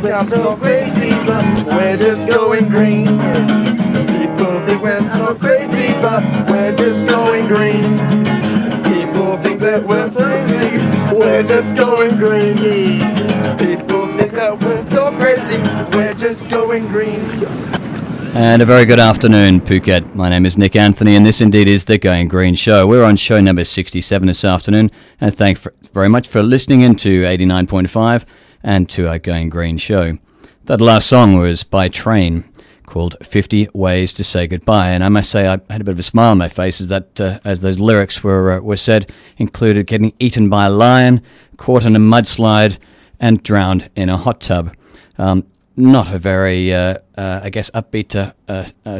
become so crazy, but we're just going green. People think we're so crazy, but we're just going green. People think that we're so crazy, we're just going green. People think that we're so crazy, we're just going green. And a very good afternoon, Phuket. My name is Nick Anthony, and this indeed is the Going Green Show. We're on show number 67 this afternoon, and thanks very much for listening into 89.5 and to our Going Green Show. That last song was by Train, called 50 Ways to Say Goodbye, and I must say I had a bit of a smile on my face as those lyrics were said, included getting eaten by a lion, caught in a mudslide, and drowned in a hot tub. Not a very, upbeat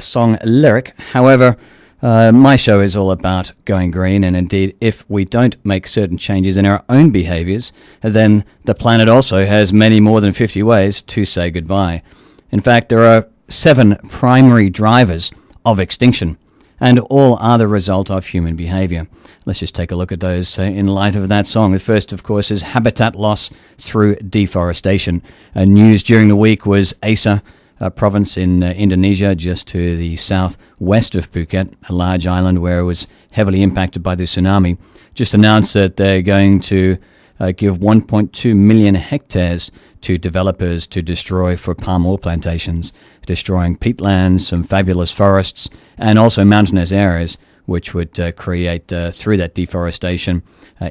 song lyric. However, my show is all about going green, and indeed, if we don't make certain changes in our own behaviours, then the planet also has many more than 50 ways to say goodbye. In fact, there are 7 primary drivers of extinction, and all are the result of human behaviour. Let's just take a look at those in light of that song. The first, of course, is habitat loss through deforestation. News during the week was Aceh, a province in Indonesia, just to the southwest of Phuket, a large island where it was heavily impacted by the tsunami, just announced that they're going to give 1.2 million hectares to developers to destroy for palm oil plantations, destroying peatlands, some fabulous forests, and also mountainous areas, which would create, through that deforestation,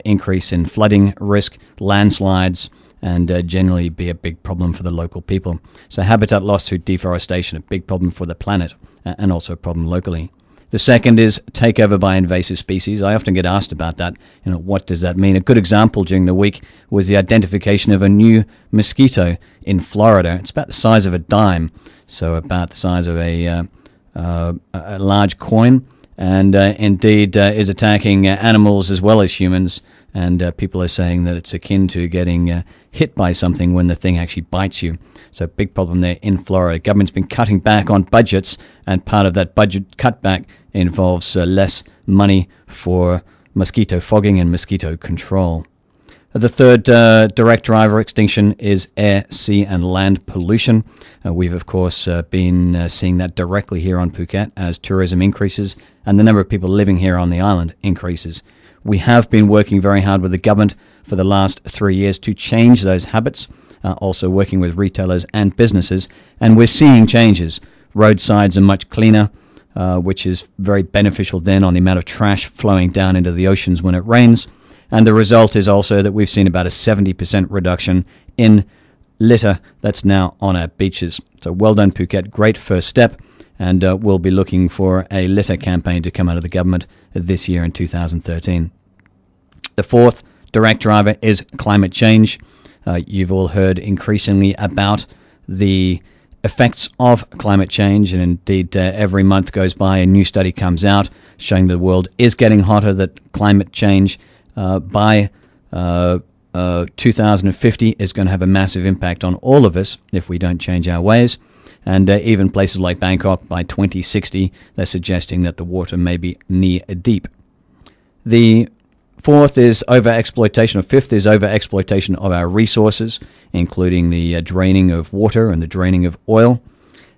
increase in flooding risk, landslides, and generally be a big problem for the local people. So habitat loss through deforestation, a big problem for the planet, and also a problem locally. The second is takeover by invasive species. I often get asked about that. What does that mean? A good example during the week was the identification of a new mosquito in Florida. It's about the size of a dime, so about the size of a large coin, and indeed is attacking animals as well as humans. And people are saying that it's akin to getting hit by something when the thing actually bites you. So big problem there in Florida. Government's been cutting back on budgets, and part of that budget cutback involves less money for mosquito fogging and mosquito control. The third direct driver extinction is air, sea, and land pollution. We've, of course, been seeing that directly here on Phuket as tourism increases and the number of people living here on the island increases. We have been working very hard with the government for the last 3 years to change those habits, also working with retailers and businesses, and we're seeing changes. Roadsides are much cleaner, which is very beneficial then on the amount of trash flowing down into the oceans when it rains. And the result is also that we've seen about a 70% reduction in litter that's now on our beaches. So well done, Phuket. Great first step. And we'll be looking for a litter campaign to come out of the government this year in 2013. The fourth direct driver is climate change. You've all heard increasingly about the effects of climate change, and indeed every month goes by a new study comes out showing the world is getting hotter, that climate change by 2050 is going to have a massive impact on all of us if we don't change our ways. And even places like Bangkok, by 2060, they're suggesting that the water may be knee deep. The fifth is overexploitation of our resources, including the draining of water and the draining of oil.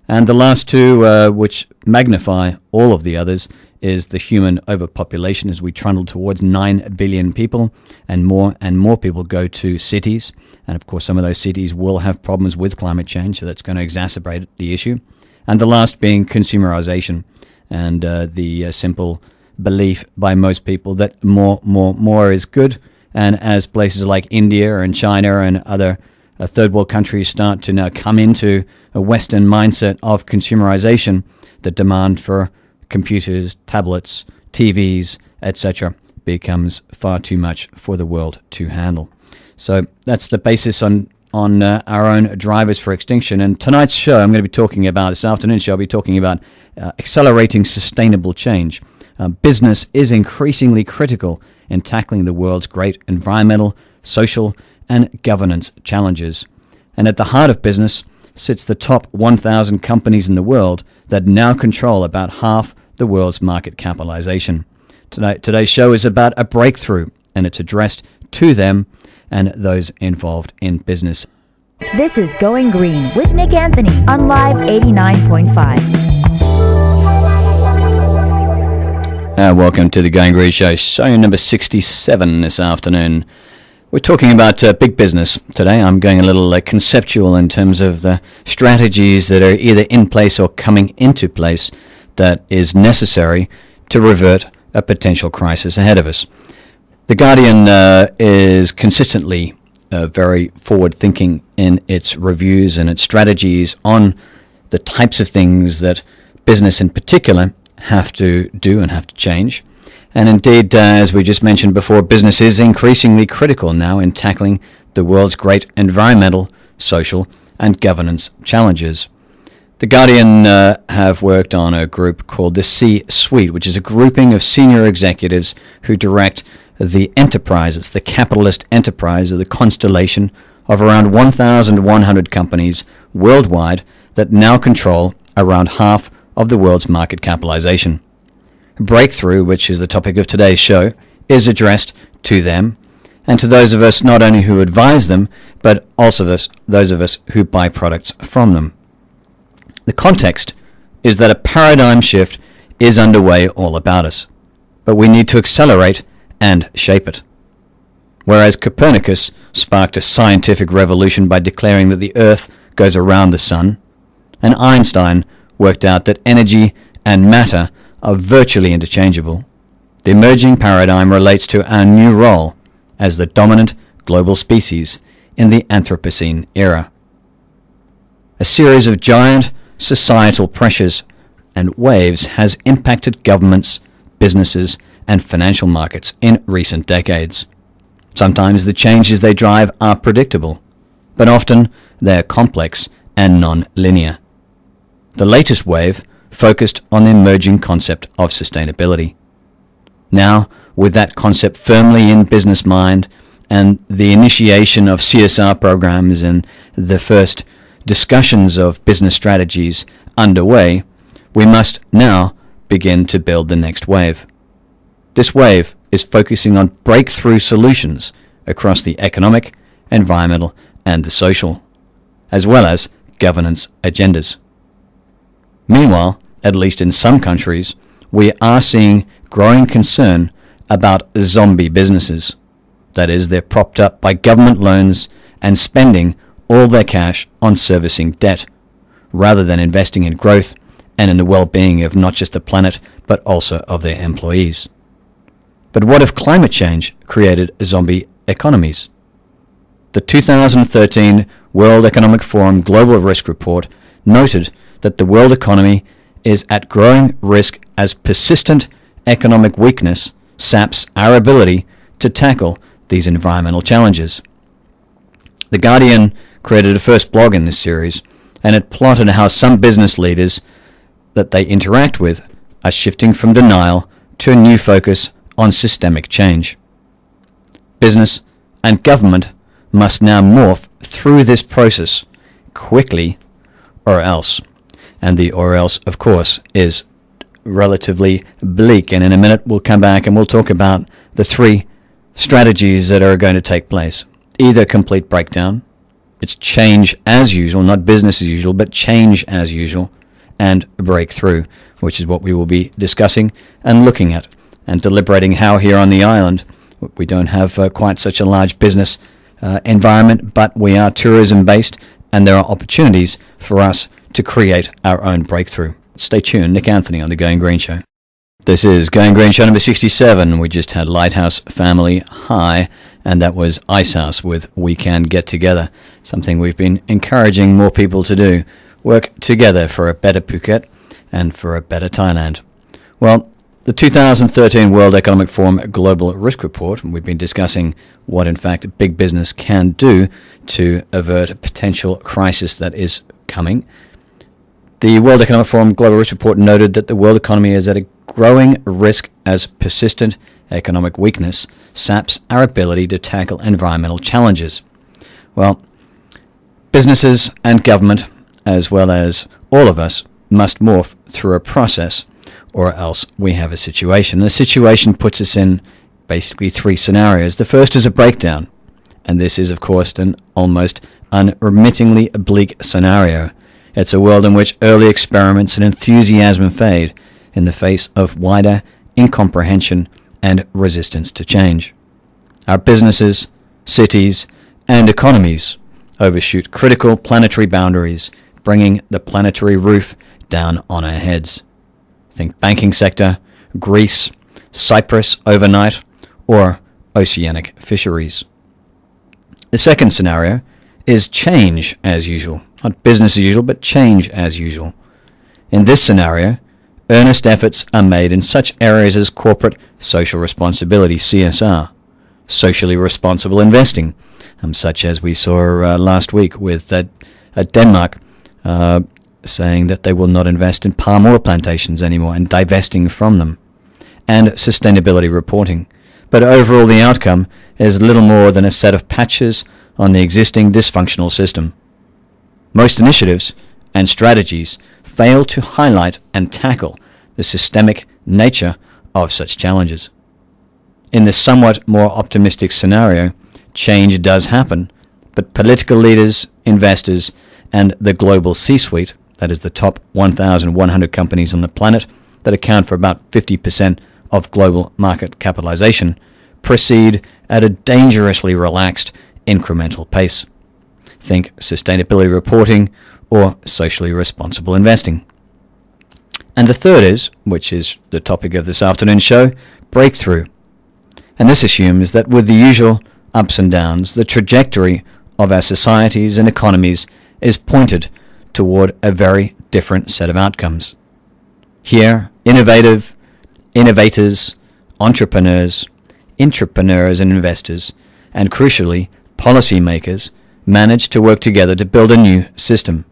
And the last two, which magnify all of the others, is the human overpopulation as we trundle towards 9 billion people, and more people go to cities. And of course, some of those cities will have problems with climate change, so that's going to exacerbate the issue. And the last being consumerization, and the simple belief by most people that more is good. And as places like India and China and other third world countries start to now come into a Western mindset of consumerization, the demand for computers, tablets, TVs, etc. becomes far too much for the world to handle. So that's the basis on our own drivers for extinction. And tonight's show, I'm going to be talking about, this afternoon's show, I'll be talking about accelerating sustainable change. Business is increasingly critical in tackling the world's great environmental, social, and governance challenges. And at the heart of business sits the top 1,000 companies in the world that now control about half the world's market capitalization. Today's show is about a breakthrough, and it's addressed to them and those involved in business. This is Going Green with Nick Anthony on Live 89.5. Welcome to the Going Green Show, show number 67 this afternoon. We're talking about big business today. I'm going a little conceptual in terms of the strategies that are either in place or coming into place that is necessary to revert a potential crisis ahead of us. The Guardian is consistently very forward-thinking in its reviews and its strategies on the types of things that business in particular have to do and have to change. And indeed, as we just mentioned before, business is increasingly critical now in tackling the world's great environmental, social, and governance challenges. The Guardian have worked on a group called the C-Suite, which is a grouping of senior executives who direct the enterprise. It's the capitalist enterprise of the constellation of around 1,100 companies worldwide that now control around half of the world's market capitalization. Breakthrough, which is the topic of today's show, is addressed to them and to those of us not only who advise them, but also those of us who buy products from them. The context is that a paradigm shift is underway all about us, but we need to accelerate and shape it. Whereas Copernicus sparked a scientific revolution by declaring that the Earth goes around the Sun, and Einstein worked out that energy and matter are virtually interchangeable, the emerging paradigm relates to our new role as the dominant global species in the Anthropocene era. A series of giant societal pressures and waves has impacted governments, businesses, and financial markets in recent decades. Sometimes the changes they drive are predictable, but often they are complex and non-linear. The latest wave focused on the emerging concept of sustainability. Now, with that concept firmly in business mind and the initiation of CSR programs and the first discussions of business strategies underway, we must now begin to build the next wave. This wave is focusing on breakthrough solutions across the economic, environmental, and the social, as well as governance agendas. Meanwhile, at least in some countries, we are seeing growing concern about zombie businesses. That is, they're propped up by government loans and spending all their cash on servicing debt, rather than investing in growth and in the well-being of not just the planet, but also of their employees. But what if climate change created zombie economies? The 2013 World Economic Forum Global Risk Report noted that the world economy is at growing risk as persistent economic weakness saps our ability to tackle these environmental challenges. The Guardian created a first blog in this series, and it plotted how some business leaders that they interact with are shifting from denial to a new focus on systemic change. Business and government must now morph through this process quickly or else. And the or else, of course, is relatively bleak. And in a minute we'll come back and we'll talk about the three strategies that are going to take place. Either complete breakdown, it's change as usual, not business as usual, but change as usual, and breakthrough, which is what we will be discussing and looking at and deliberating how here on the island we don't have quite such a large business environment, but we are tourism based and there are opportunities for us to create our own breakthrough. Stay tuned. Nick Anthony on The Going Green Show. This is Going Green Show number 67. We just had Lighthouse Family High, and that was Icehouse with We Can Get Together, something we've been encouraging more people to do. Work together for a better Phuket and for a better Thailand. Well, the 2013 World Economic Forum Global Risk Report, and we've been discussing what in fact big business can do to avert a potential crisis that is coming. The World Economic Forum Global Risk Report noted that the world economy is at a growing risk as persistent economic weakness saps our ability to tackle environmental challenges. Well, businesses and government, as well as all of us, must morph through a process, or else we have a situation. The situation puts us in basically three scenarios. The first is a breakdown, and this is, of course, an almost unremittingly bleak scenario. It's a world in which early experiments and enthusiasm fade in the face of wider incomprehension and resistance to change. Our businesses, cities, and economies overshoot critical planetary boundaries, bringing the planetary roof down on our heads. Think banking sector, Greece, Cyprus overnight, or oceanic fisheries. The second scenario is change as usual. Not business as usual, but change as usual. In this scenario, earnest efforts are made in such areas as corporate social responsibility, CSR, socially responsible investing, such as we saw last week with Denmark saying that they will not invest in palm oil plantations anymore and divesting from them, and sustainability reporting. But overall, the outcome is little more than a set of patches on the existing dysfunctional system. Most initiatives and strategies fail to highlight and tackle the systemic nature of such challenges. In this somewhat more optimistic scenario, change does happen, but political leaders, investors, and the global C-suite, that is the top 1,100 companies on the planet that account for about 50% of global market capitalization, proceed at a dangerously relaxed, incremental pace. Think sustainability reporting or socially responsible investing. And the third is, which is the topic of this afternoon's show, breakthrough. And this assumes that with the usual ups and downs, the trajectory of our societies and economies is pointed toward a very different set of outcomes. Here, innovators, entrepreneurs, intrapreneurs and investors, and crucially, policymakers manage to work together to build a new system,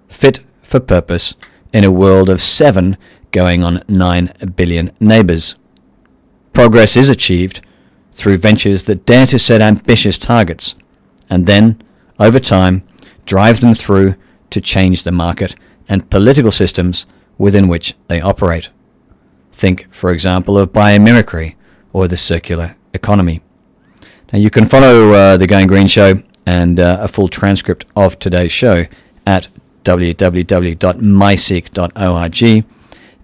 fit for purpose in a world of 7 going on 9 billion neighbors. Progress is achieved through ventures that dare to set ambitious targets, and then, over time, drive them through to change the market and political systems within which they operate. Think, for example, of biomimicry or the circular economy. Now, you can follow The Going Green Show and a full transcript of today's show at www.myseek.org,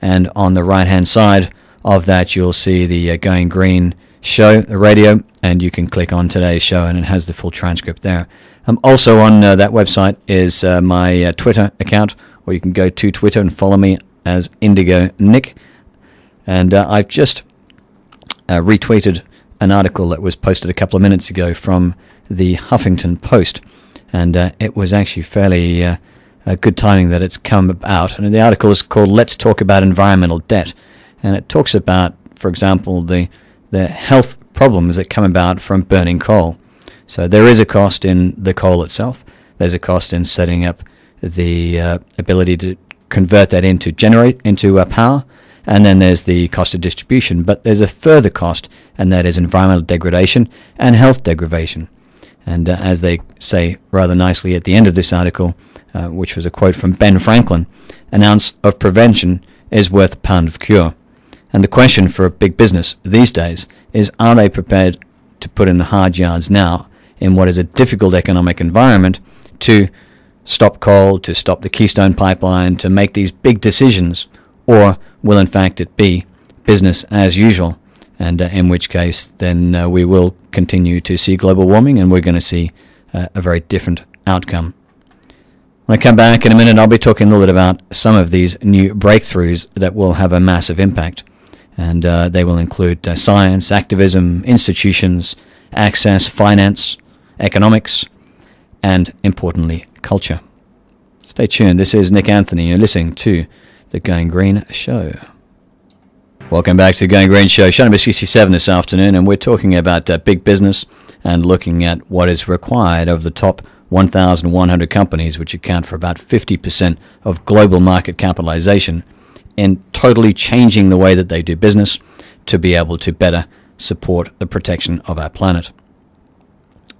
and on the right-hand side of that you'll see the Going Green show, the radio, and you can click on today's show and it has the full transcript there. Also on that website is my Twitter account, or you can go to Twitter and follow me as Indigo Nick. And I've just retweeted an article that was posted a couple of minutes ago from the Huffington Post, and it was actually fairly good timing that it's come about. And the article is called "Let's Talk About Environmental Debt," and it talks about, for example, the health problems that come about from burning coal. So there is a cost in the coal itself. There's a cost in setting up the ability to convert that into power, and then there's the cost of distribution. But there's a further cost, and that is environmental degradation and health degradation. And as they say rather nicely at the end of this article, which was a quote from Ben Franklin, "An ounce of prevention is worth a pound of cure." And the question for a big business these days is, are they prepared to put in the hard yards now in what is a difficult economic environment to stop coal, to stop the Keystone Pipeline, to make these big decisions, or will in fact it be business as usual, and in which case then we will continue to see global warming and we're going to see a very different outcome. When I come back in a minute, I'll be talking a little bit about some of these new breakthroughs that will have a massive impact, and they will include science, activism, institutions, access, finance, economics, and importantly, culture. Stay tuned. This is Nick Anthony. You're listening to The Going Green Show. Welcome back to The Going Green Show, show number 67 this afternoon, and we're talking about big business and looking at what is required of the top 1,100 companies, which account for about 50% of global market capitalization, in totally changing the way that they do business to be able to better support the protection of our planet.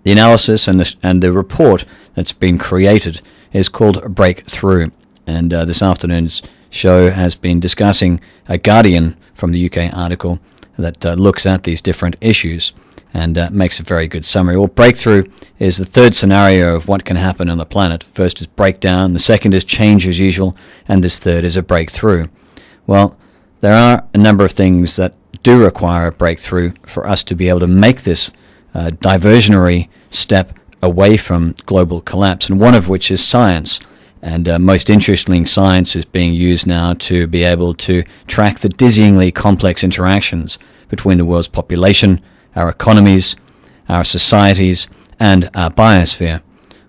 The analysis and the report that's been created is called Breakthrough, and this afternoon's show has been discussing a Guardian from the UK article that looks at these different issues, and makes a very good summary. Well, breakthrough is the third scenario of what can happen on the planet. First is breakdown, the second is change as usual, and this third is a breakthrough. Well, there are a number of things that do require a breakthrough for us to be able to make this diversionary step away from global collapse, and one of which is science. And most interestingly, science is being used now to be able to track the dizzyingly complex interactions between the world's population, our economies, our societies, and our biosphere,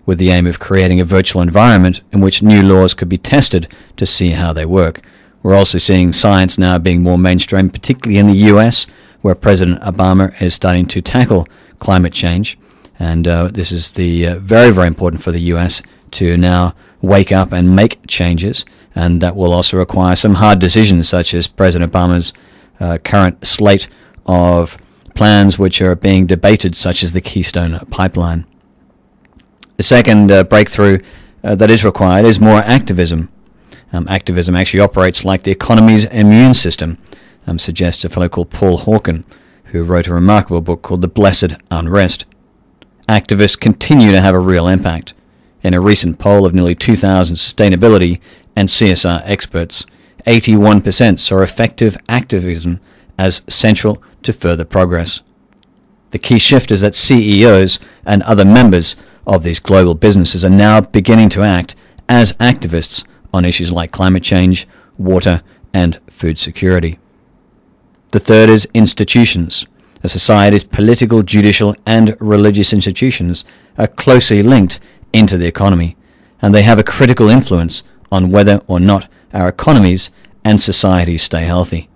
with the aim of creating a virtual environment in which new laws could be tested to see how they work. We're also seeing science now being more mainstream, particularly in the US, where President Obama is starting to tackle climate change. And this is very, very important for the US to now wake up and make changes. And that will also require some hard decisions, such as President Obama's current slate of plans which are being debated, such as the Keystone Pipeline. The second breakthrough that is required is more activism. Activism actually operates like the economy's immune system, suggests a fellow called Paul Hawken, who wrote a remarkable book called The Blessed Unrest. Activists continue to have a real impact. In a recent poll of nearly 2,000 sustainability and CSR experts, 81% saw effective activism as central to further progress. The key shift is that CEOs and other members of these global businesses are now beginning to act as activists on issues like climate change, water, and food security. The third is institutions. A society's political, judicial, and religious institutions are closely linked into the economy, and they have a critical influence on whether or not our economies and societies stay healthy.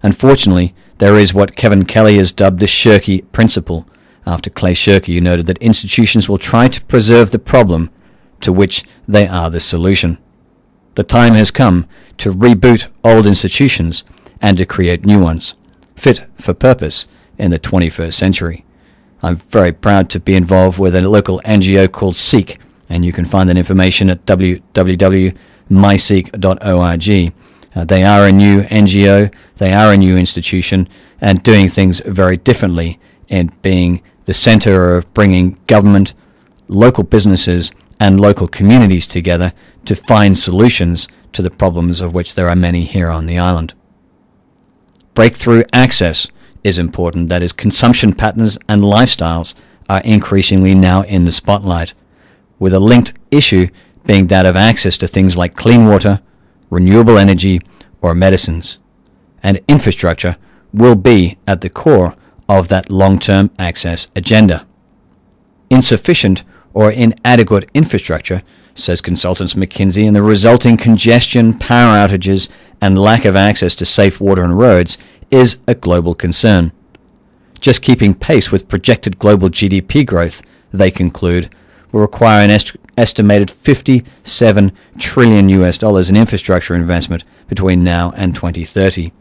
Unfortunately, there is what Kevin Kelly has dubbed the Shirky principle, after Clay Shirky, who noted that institutions will try to preserve the problem to which they are the solution. The time has come to reboot old institutions and to create new ones, fit for purpose in the 21st century. I'm very proud to be involved with a local NGO called Seek, and you can find that information at www.myseek.org. They are a new NGO, they are a new institution, and doing things very differently in being the center of bringing government, local businesses, and local communities together to find solutions to the problems of which there are many here on the island. Breakthrough access is important. That is, consumption patterns and lifestyles are increasingly now in the spotlight, with a linked issue being that of access to things like clean water, renewable energy, or medicines. And infrastructure will be at the core of that long-term access agenda. Insufficient or inadequate infrastructure, says consultants McKinsey, and the resulting congestion, power outages, and lack of access to safe water and roads is a global concern. Just keeping pace with projected global GDP growth, they conclude, will require an estimated $57 trillion in infrastructure investment between now and 2030.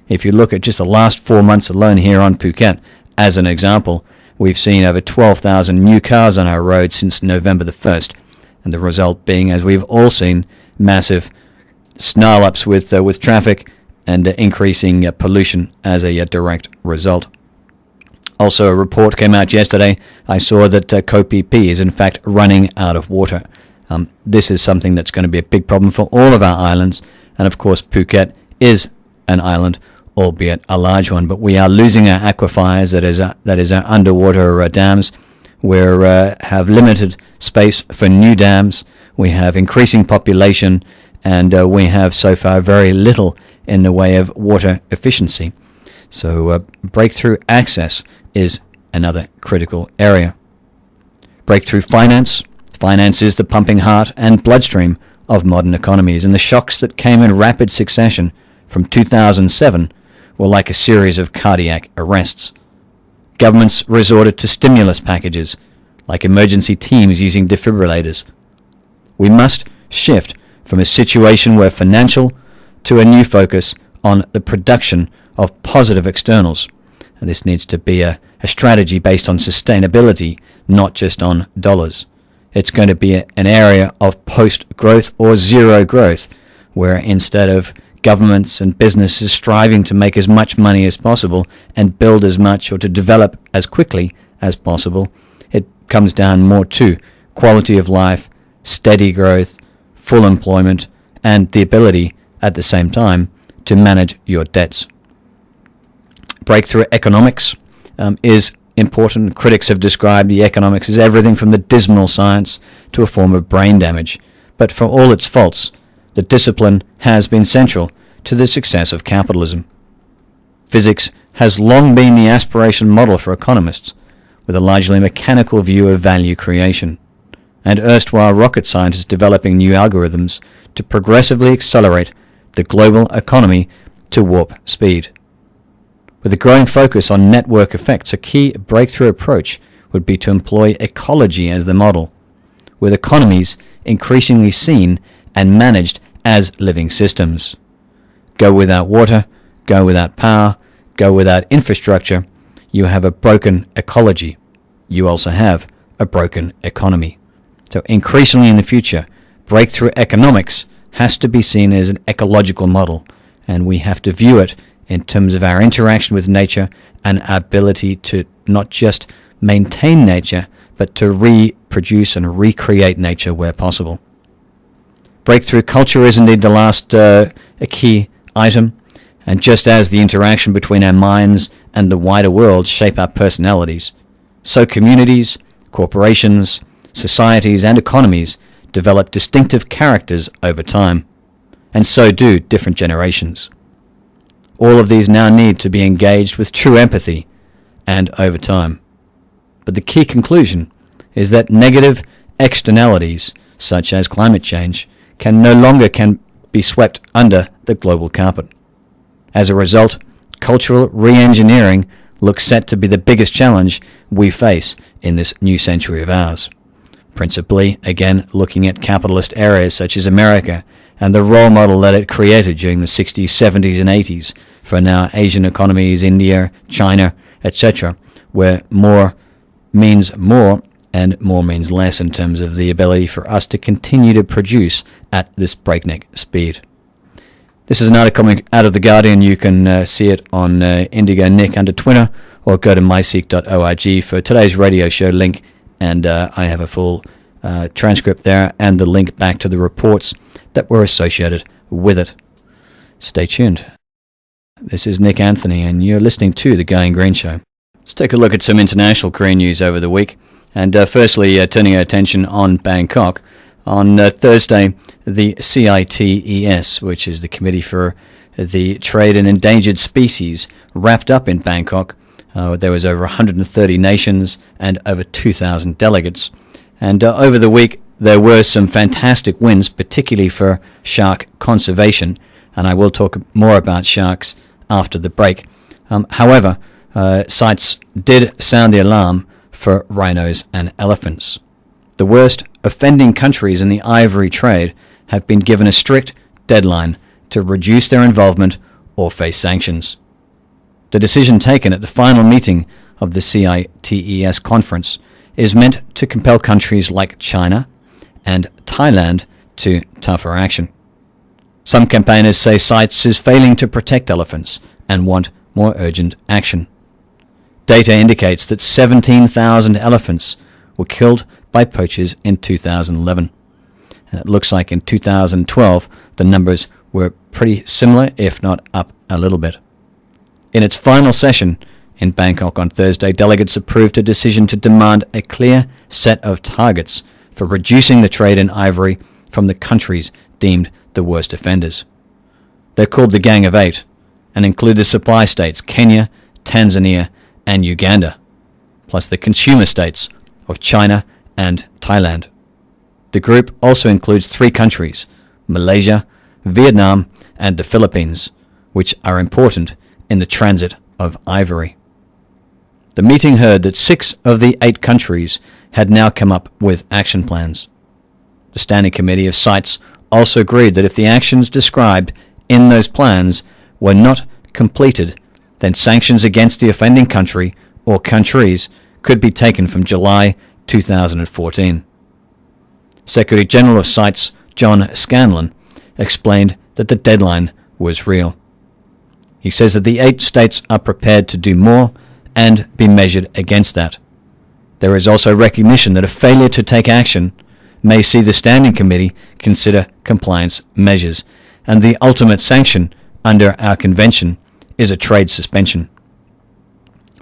If you look at just the last 4 months alone here on Phuket, as an example, we've seen over 12,000 new cars on our roads since November the 1st, and the result being, as we've all seen, massive snarl-ups with traffic and increasing pollution as a direct result. Also, a report came out yesterday. I saw that Koh Phi Phi is in fact running out of water. This is something that's going to be a big problem for all of our islands, and of course Phuket is an island, albeit a large one, but we are losing our aquifers, that is our underwater dams. We have limited space for new dams, we have increasing population, and we have so far very little in the way of water efficiency. So breakthrough access is another critical area. Breakthrough finance. Finance is the pumping heart and bloodstream of modern economies, and the shocks that came in rapid succession from 2007 were like a series of cardiac arrests. Governments resorted to stimulus packages, like emergency teams using defibrillators. We must shift from a situation where financial to a new focus on the production of positive externals. And this needs to be a strategy based on sustainability, not just on dollars. It's going to be an area of post-growth or zero growth, where instead of governments and businesses striving to make as much money as possible and build as much or to develop as quickly as possible. It comes down more to quality of life, steady growth, full employment, and the ability at the same time to manage your debts. Breakthrough economics is important. Critics have described the economics as everything from the dismal science to a form of brain damage. But for all its faults, the discipline has been central to the success of capitalism. Physics has long been the aspiration model for economists, with a largely mechanical view of value creation, and erstwhile rocket scientists developing new algorithms to progressively accelerate the global economy to warp speed. With a growing focus on network effects, a key breakthrough approach would be to employ ecology as the model, with economies increasingly seen and managed as living systems. Go without water, go without power, go without infrastructure, you have a broken ecology. You also have a broken economy. So increasingly in the future, breakthrough economics has to be seen as an ecological model, and we have to view it in terms of our interaction with nature and our ability to not just maintain nature, but to reproduce and recreate nature where possible. Breakthrough culture is indeed the last a key item, and just as the interaction between our minds and the wider world shape our personalities, so communities, corporations, societies and economies develop distinctive characters over time, and so do different generations. All of these now need to be engaged with true empathy and over time. But the key conclusion is that negative externalities, such as climate change, can no longer be swept under the global carpet. As a result, cultural re-engineering looks set to be the biggest challenge we face in this new century of ours. Principally, again, looking at capitalist areas such as America and the role model that it created during the 60s, 70s and 80s for now Asian economies, India, China, etc., where more means more and more means less in terms of the ability for us to continue to produce at this breakneck speed. This is an article coming out of The Guardian. You can see it on Indigo Nick under Twitter, or go to myseek.org for today's radio show link, and I have a full transcript there and the link back to the reports that were associated with it. Stay tuned. This is Nick Anthony, and you're listening to The Going Green Show. Let's take a look at some international Korean news over the week. And firstly, turning our attention on Bangkok. On Thursday, the CITES, which is the Committee for the Trade in Endangered Species, wrapped up in Bangkok. There was over 130 nations and over 2,000 delegates. And over the week, there were some fantastic wins, particularly for shark conservation. And I will talk more about sharks after the break. However, CITES did sound the alarm for rhinos and elephants. The worst offending countries in the ivory trade have been given a strict deadline to reduce their involvement or face sanctions. The decision taken at the final meeting of the CITES conference is meant to compel countries like China and Thailand to tougher action. Some campaigners say CITES is failing to protect elephants and want more urgent action. Data indicates that 17,000 elephants were killed by poachers in 2011. And it looks like in 2012 the numbers were pretty similar, if not up a little bit. In its final session in Bangkok on Thursday, delegates approved a decision to demand a clear set of targets for reducing the trade in ivory from the countries deemed the worst offenders. They're called the Gang of Eight and include the supply states Kenya, Tanzania, and Uganda, plus the consumer states of China and Thailand. The group also includes 3 countries, Malaysia, Vietnam, and the Philippines, which are important in the transit of ivory. The meeting heard that 6 of the 8 countries had now come up with action plans. The Standing Committee of CITES also agreed that if the actions described in those plans were not completed, then sanctions against the offending country or countries could be taken from July 2014. Secretary General of CITES John Scanlon explained that the deadline was real. He says that the 8 states are prepared to do more and be measured against that. There is also recognition that a failure to take action may see the Standing Committee consider compliance measures, and the ultimate sanction under our convention is a trade suspension.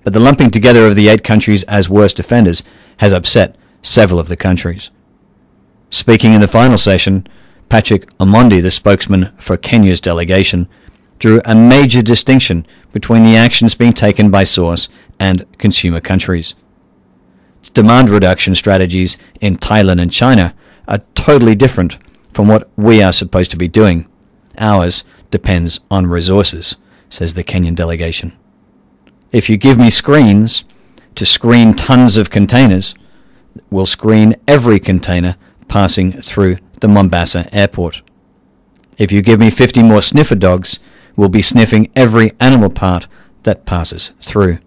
But the lumping together of the 8 countries as worst offenders has upset several of the countries. Speaking in the final session, Patrick Omondi, the spokesman for Kenya's delegation, drew a major distinction between the actions being taken by source and consumer countries. Demand reduction strategies in Thailand and China are totally different from what we are supposed to be doing. Ours depends on resources, says the Kenyan delegation. If you give me screens to screen tons of containers, we'll screen every container passing through the Mombasa airport. If you give me 50 more sniffer dogs, we'll be sniffing every animal part that passes through.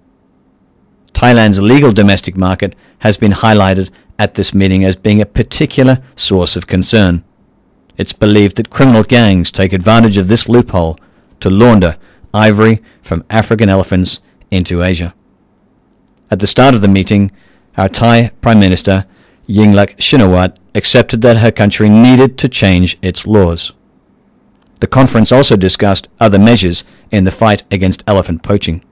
Thailand's legal domestic market has been highlighted at this meeting as being a particular source of concern. It's believed that criminal gangs take advantage of this loophole to launder ivory from African elephants into Asia. At the start of the meeting, our Thai Prime Minister, Yingluck Shinawatra, accepted that her country needed to change its laws. The conference also discussed other measures in the fight against elephant poaching.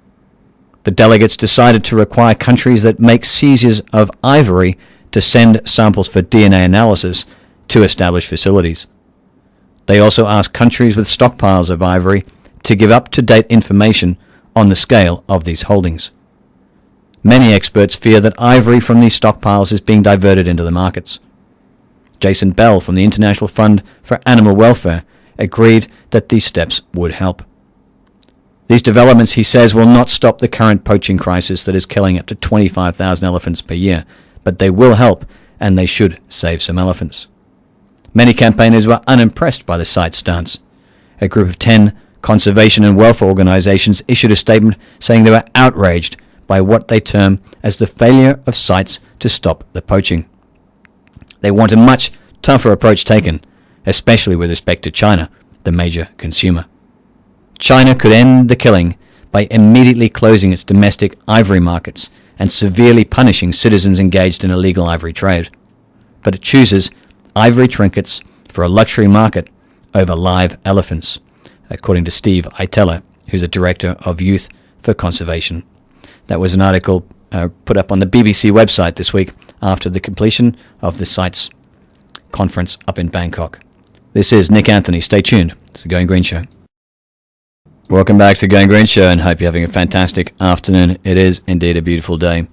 The delegates decided to require countries that make seizures of ivory to send samples for DNA analysis to established facilities. They also asked countries with stockpiles of ivory to give up-to-date information on the scale of these holdings. Many experts fear that ivory from these stockpiles is being diverted into the markets. Jason Bell from the International Fund for Animal Welfare agreed that these steps would help. These developments, he says, will not stop the current poaching crisis that is killing up to 25,000 elephants per year, but they will help, and they should save some elephants. Many campaigners were unimpressed by the site's stance. A group of 10 conservation and welfare organizations issued a statement saying they were outraged by what they term as the failure of sites to stop the poaching. They want a much tougher approach taken, especially with respect to China, the major consumer. China could end the killing by immediately closing its domestic ivory markets and severely punishing citizens engaged in illegal ivory trade. But it chooses ivory trinkets for a luxury market over live elephants, according to Steve Itella, who's a director of Youth for Conservation. That was an article put up on the BBC website this week after the completion of the site's conference up in Bangkok. This is Nick Anthony. Stay tuned. It's the Going Green Show. Welcome back to the Going Green Show, and hope you're having a fantastic afternoon. It is indeed a beautiful day.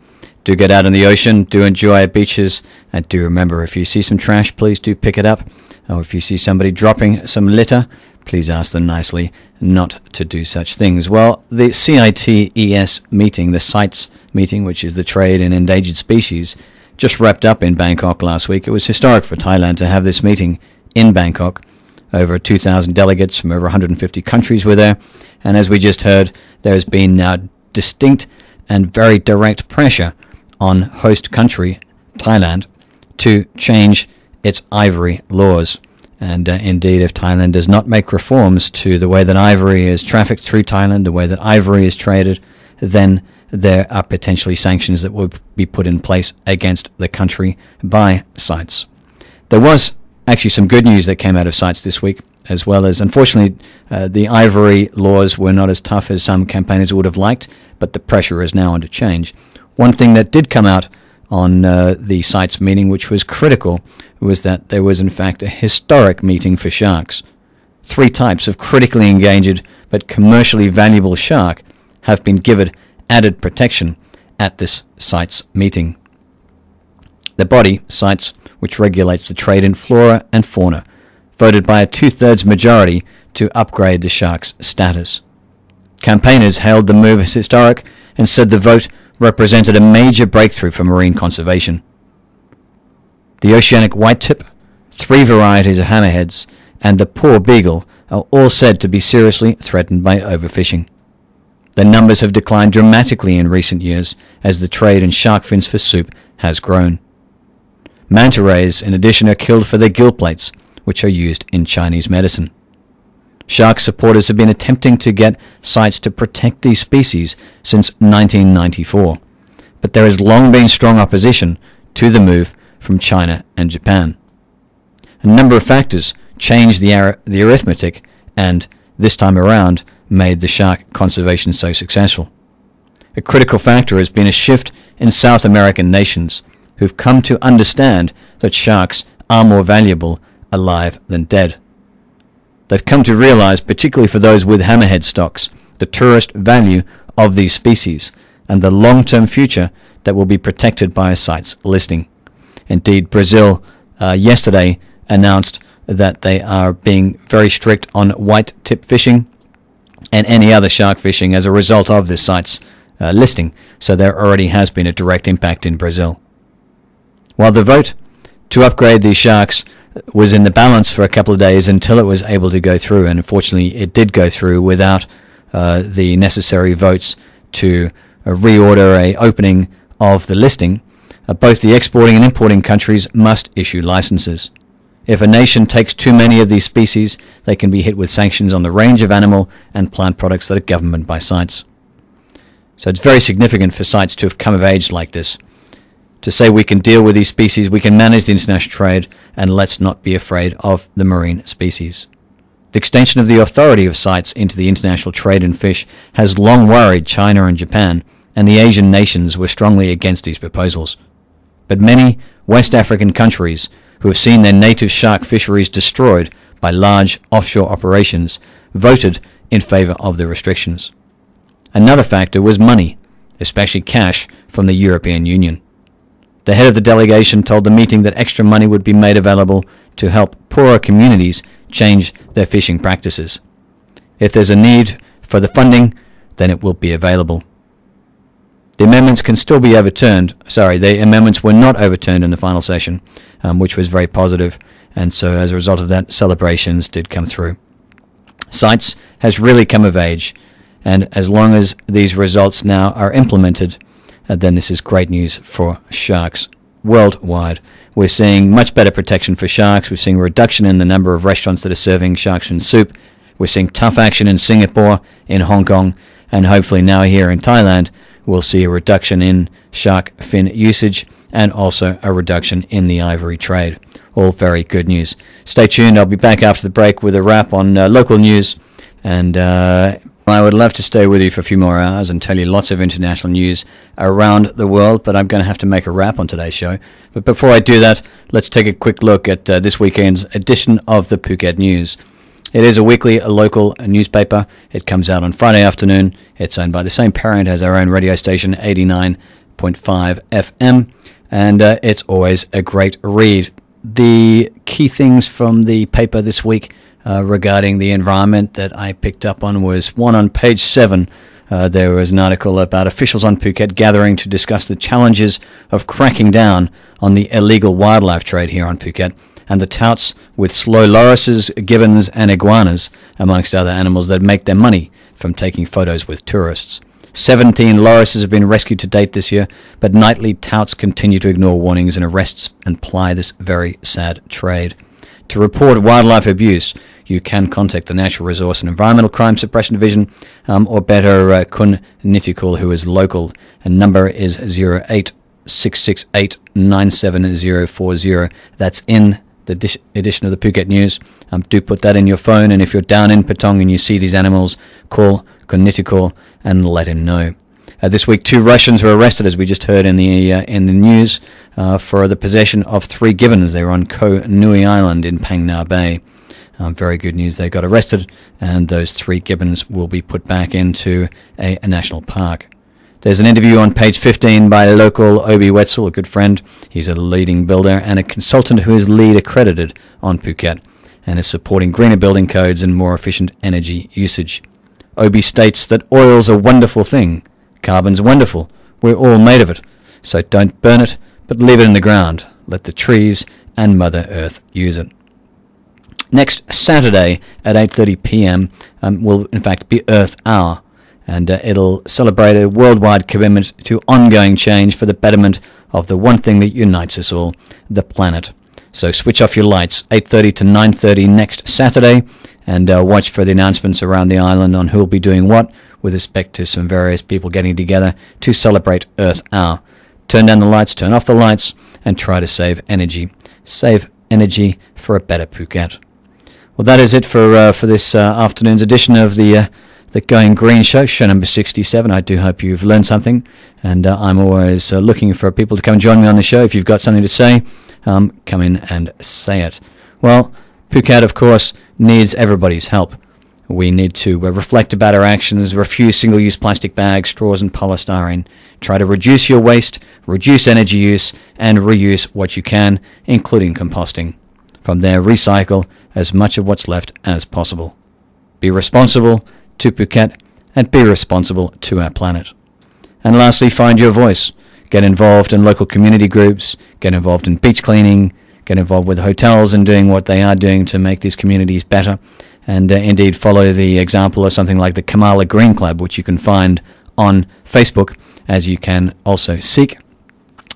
Do get out in the ocean, do enjoy our beaches, and do remember, if you see some trash, please do pick it up. Or if you see somebody dropping some litter, please ask them nicely not to do such things. Well, the CITES meeting, the CITES meeting, which is the Trade in Endangered Species, just wrapped up in Bangkok last week. It was historic for Thailand to have this meeting in Bangkok. Over 2,000 delegates from over 150 countries were there, and as we just heard, there has been distinct and very direct pressure on host country, Thailand, to change its ivory laws. And indeed, if Thailand does not make reforms to the way that ivory is trafficked through Thailand, the way that ivory is traded, then there are potentially sanctions that will be put in place against the country by CITES. There was actually some good news that came out of CITES this week, as well as, unfortunately, the ivory laws were not as tough as some campaigners would have liked, but the pressure is now under change. One thing that did come out on the CITES meeting, which was critical, was that there was in fact a historic meeting for sharks. 3 types of critically endangered but commercially valuable shark have been given added protection at this CITES meeting. The body, CITES, which regulates the trade in flora and fauna, voted by a 2/3 majority to upgrade the shark's status. Campaigners hailed the move as historic and said the vote represented a major breakthrough for marine conservation. The oceanic whitetip, 3 varieties of hammerheads, and the poor beagle are all said to be seriously threatened by overfishing. Their numbers have declined dramatically in recent years as the trade in shark fins for soup has grown. Manta rays, in addition, are killed for their gill plates, which are used in Chinese medicine. Shark supporters have been attempting to get sites to protect these species since 1994, but there has long been strong opposition to the move from China and Japan. A number of factors changed the arithmetic and, this time around, made the shark conservation so successful. A critical factor has been a shift in South American nations who've come to understand that sharks are more valuable alive than dead. They've come to realize, particularly for those with hammerhead stocks, the tourist value of these species and the long-term future that will be protected by a site's listing. Indeed, Brazil yesterday announced that they are being very strict on white tip fishing and any other shark fishing as a result of this site's listing, so there already has been a direct impact in Brazil. While the vote to upgrade these sharks was in the balance for a couple of days until it was able to go through, and unfortunately it did go through without the necessary votes to reorder a opening of the listing, both the exporting and importing countries must issue licenses. If a nation takes too many of these species, they can be hit with sanctions on the range of animal and plant products that are governed by sites. So it's very significant for sites to have come of age like this, to say we can deal with these species, we can manage the international trade, and let's not be afraid of the marine species. The extension of the authority of sites into the international trade in fish has long worried China and Japan, and the Asian nations were strongly against these proposals. But many West African countries who have seen their native shark fisheries destroyed by large offshore operations voted in favor of the restrictions. Another factor was money, especially cash from the European Union. The head of the delegation told the meeting that extra money would be made available to help poorer communities change their fishing practices. If there's a need for the funding, then it will be available. The amendments can still be overturned. The amendments were not overturned in the final session, which was very positive, and so as a result of that, celebrations did come through. CITES has really come of age, and as long as these results now are implemented, then this is great news for sharks worldwide. We're seeing much better protection for sharks. We're seeing a reduction in the number of restaurants that are serving shark fin soup. We're seeing tough action in Singapore, in Hong Kong, and hopefully now here in Thailand, we'll see a reduction in shark fin usage and also a reduction in the ivory trade. All very good news. Stay tuned. I'll be back after the break with a wrap on local news, and I would love to stay with you for a few more hours and tell you lots of international news around the world, but I'm going to have to make a wrap on today's show. But before I do that, let's take a quick look at this weekend's edition of the Phuket News. It is a weekly local newspaper. It comes out on Friday afternoon. It's owned by the same parent as our own radio station, 89.5 FM, and it's always a great read. The key things from the paper this week regarding the environment that I picked up on was one on page 7. There was an article about officials on Phuket gathering to discuss the challenges of cracking down on the illegal wildlife trade here on Phuket, and the touts with slow lorises, gibbons and iguanas, amongst other animals that make their money from taking photos with tourists. 17 lorises have been rescued to date this year, but nightly touts continue to ignore warnings and arrests and ply this very sad trade. To report wildlife abuse, you can contact the Natural Resource and Environmental Crime Suppression Division, or better, Kun Nitikul, who is local, and number is 086689740. That's in the edition of the Phuket News. Do put that in your phone, and if you're down in Patong and you see these animals, call Kun Nitikul and let him know. This week, 2 Russians were arrested, as we just heard in the news, for the possession of 3 gibbons. They were on Koh Nui Island in Phang Nga Bay. Very good news. They got arrested, and those 3 gibbons will be put back into a national park. There's an interview on page 15 by local Obi Wetzel, a good friend. He's a leading builder and a consultant who is LEED accredited on Phuket and is supporting greener building codes and more efficient energy usage. Obi states that oil's a wonderful thing. Carbon's wonderful. We're all made of it. So don't burn it, but leave it in the ground. Let the trees and Mother Earth use it. Next Saturday at 8:30 p.m. Will in fact be Earth Hour, and it'll celebrate a worldwide commitment to ongoing change for the betterment of the one thing that unites us all, the planet. So switch off your lights, 8:30 to 9:30 next Saturday, and watch for the announcements around the island on who will be doing what with respect to some various people getting together to celebrate Earth Hour. Turn down the lights, turn off the lights, and try to save energy. Save energy for a better Phuket. Well, that is it for this afternoon's edition of the Going Green show number 67. I do hope you've learned something, and I'm always looking for people to come and join me on the show. If you've got something to say, come in and say it. Well, Phuket, of course, needs everybody's help. We need to reflect about our actions, refuse single-use plastic bags, straws and polystyrene. Try to reduce your waste, reduce energy use, and reuse what you can, including composting. From there, recycle as much of what's left as possible. Be responsible to Phuket and be responsible to our planet. And lastly, find your voice. Get involved in local community groups, get involved in beach cleaning, get involved with hotels and doing what they are doing to make these communities better. And indeed follow the example of something like the Kamala Green Club, which you can find on Facebook, as you can also seek.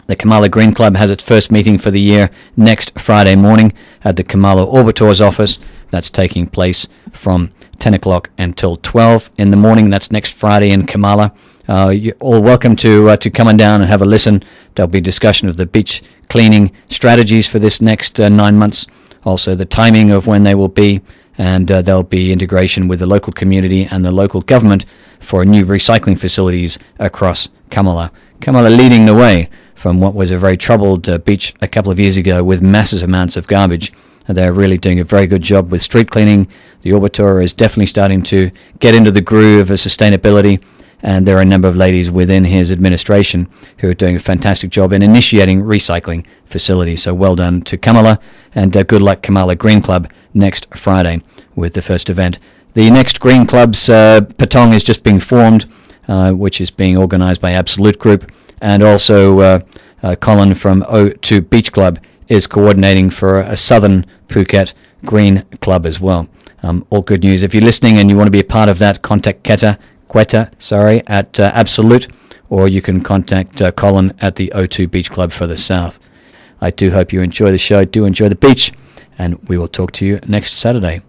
The Kamala Green Club has its first meeting for the year next Friday morning at the Kamala Orbiter's office. That's taking place from 10 o'clock until 12 in the morning. That's next Friday in Kamala. You're all welcome to come on down and have a listen. There'll be discussion of the beach cleaning strategies for this next 9 months. Also the timing of when they will be. And there'll be integration with the local community and the local government for new recycling facilities across Kamala. Kamala leading the way from what was a very troubled beach a couple of years ago with massive amounts of garbage. They're really doing a very good job with street cleaning. The Orbiter is definitely starting to get into the groove of sustainability, and there are a number of ladies within his administration who are doing a fantastic job in initiating recycling facilities. So well done to Kamala, and good luck Kamala Green Club next Friday with the first event. The next Green Club's Patong is just being formed, which is being organised by Absolute Group, and also Colin from O2 Beach Club is coordinating for a Southern Phuket Green Club as well. All good news. If you're listening and you want to be a part of that, contact Quetta at Absolute, or you can contact Colin at the O2 Beach Club for the South. I do hope you enjoy the show, do enjoy the beach, and we will talk to you next Saturday.